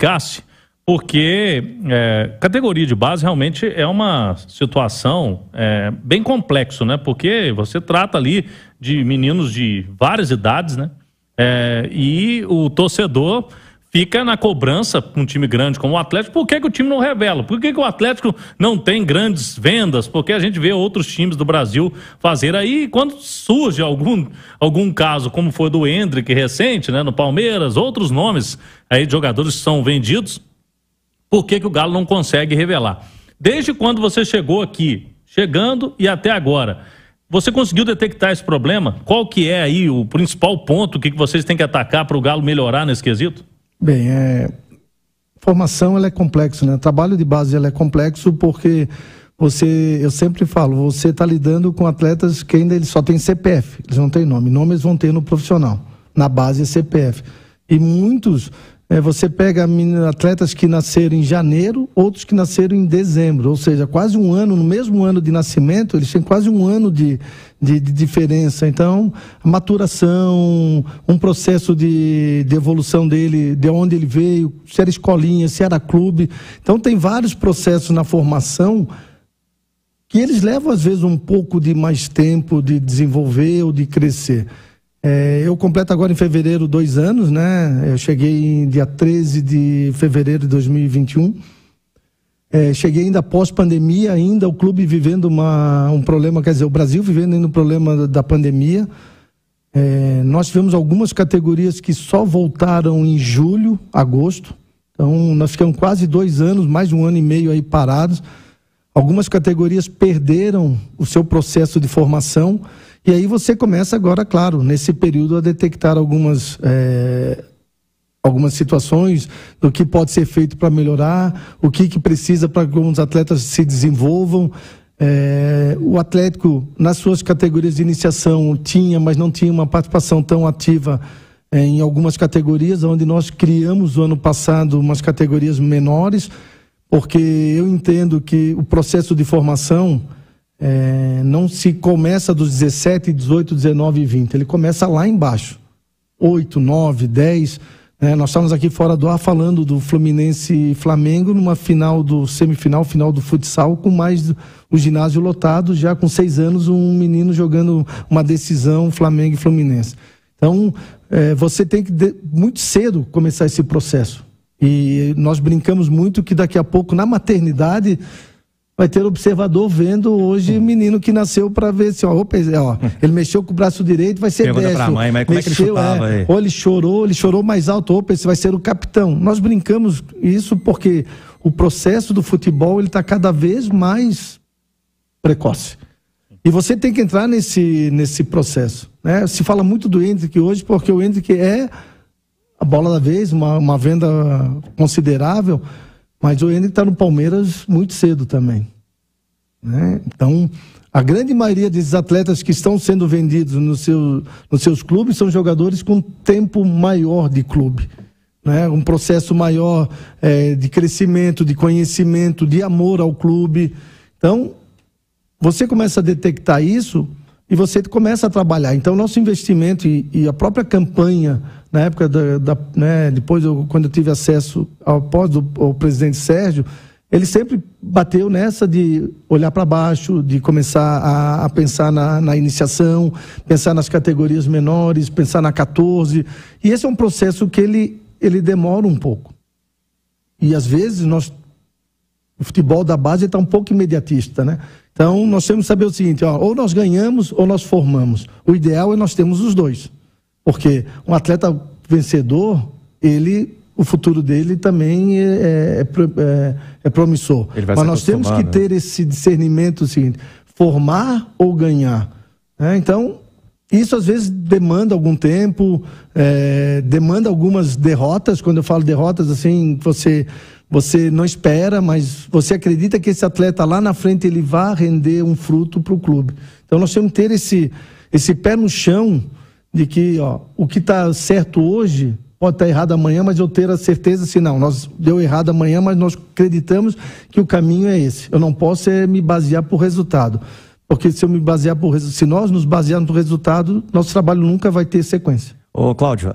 explicasse, porque categoria de base realmente é uma situação bem complexa, né? Porque você trata ali de meninos de várias idades, né? E o torcedor fica na cobrança com um time grande como o Atlético. Por que o time não revela? Por que o Atlético não tem grandes vendas? Porque a gente vê outros times do Brasil fazer aí, quando surge algum caso, como foi do Endrick recente, né, no Palmeiras, outros nomes aí de jogadores que são vendidos, por que o Galo não consegue revelar? Desde quando você chegou aqui, chegando e até agora, você conseguiu detectar esse problema? Qual que é aí o principal ponto que vocês têm que atacar para o Galo melhorar nesse quesito? Bem, formação ela é complexa, né? Trabalho de base ela é complexo porque eu sempre falo, você está lidando com atletas que ainda eles só têm CPF, eles não têm nome. Nome eles vão ter no profissional, na base é CPF. E muitos, você pega atletas que nasceram em janeiro, outros que nasceram em dezembro, ou seja, quase um ano, no mesmo ano de nascimento, eles têm quase um ano de diferença. Então, a maturação, um processo de evolução dele, de onde ele veio, se era escolinha, se era clube. Então, tem vários processos na formação que eles levam, às vezes, um pouco de mais tempo de desenvolver ou de crescer. Eu completo agora em fevereiro 2 anos, né? Eu cheguei em dia 13 de fevereiro de 2021. Cheguei ainda pós-pandemia, ainda o clube vivendo um problema, quer dizer, o Brasil vivendo ainda um problema da pandemia. Nós tivemos algumas categorias que só voltaram em julho, agosto. Então, nós ficamos quase 2 anos, mais de 1 ano e meio aí parados. Algumas categorias perderam o seu processo de formação. E aí você começa agora, claro, nesse período a detectar algumas situações do que pode ser feito para melhorar, o que precisa para que alguns atletas se desenvolvam. O Atlético, nas suas categorias de iniciação, tinha, mas não tinha uma participação tão ativa em algumas categorias, onde nós criamos no ano passado umas categorias menores, porque eu entendo que o processo de formação não se começa dos 17, 18, 19 e 20. Ele começa lá embaixo. 8, 9, 10. Nós estávamos aqui fora do ar falando do Fluminense e Flamengo numa semifinal, final do futsal, com mais o ginásio lotado, já com 6 anos, um menino jogando uma decisão Flamengo e Fluminense. Então, você tem que muito cedo começar esse processo. E nós brincamos muito que daqui a pouco, na maternidade, vai ter observador vendo hoje o menino que nasceu para ver se, ele mexeu com o braço direito, vai ser pergunta destro. Pra mãe, mas como mexeu, é que ele chutava aí? Ou ele chorou mais alto, esse vai ser o capitão. Nós brincamos isso porque o processo do futebol ele está cada vez mais precoce. E você tem que entrar nesse processo, né? Se fala muito do Endrick hoje porque o Endrick é a bola da vez, uma venda considerável, mas o Endrick está no Palmeiras muito cedo também, né? Então, a grande maioria desses atletas que estão sendo vendidos nos seus clubes são jogadores com tempo maior de clube, né? Um processo maior de crescimento, de conhecimento, de amor ao clube. Então, você começa a detectar isso e você começa a trabalhar. Então, nosso investimento e a própria campanha, na época depois, quando eu tive acesso ao presidente Sérgio, ele sempre bateu nessa de olhar para baixo, de começar a pensar na iniciação, pensar nas categorias menores, pensar na 14. E esse é um processo que ele demora um pouco. E às vezes o futebol da base está um pouco imediatista, né? Então nós temos que saber o seguinte, ou nós ganhamos ou nós formamos. O ideal é nós termos os dois. Porque um atleta vencedor, o futuro dele também é promissor. Mas nós temos que ter esse discernimento seguinte, formar ou ganhar, né? Então, isso às vezes demanda algum tempo, demanda algumas derrotas. Quando eu falo derrotas, assim, você não espera, mas você acredita que esse atleta lá na frente ele vai render um fruto para o clube. Então nós temos que ter esse pé no chão de que o que está certo hoje pode estar errado amanhã, mas eu ter a certeza se não, deu errado amanhã, mas nós acreditamos que o caminho é esse. Eu não posso me basear por resultado, porque se nós nos basearmos por resultado, nosso trabalho nunca vai ter sequência. Ô, Cláudio,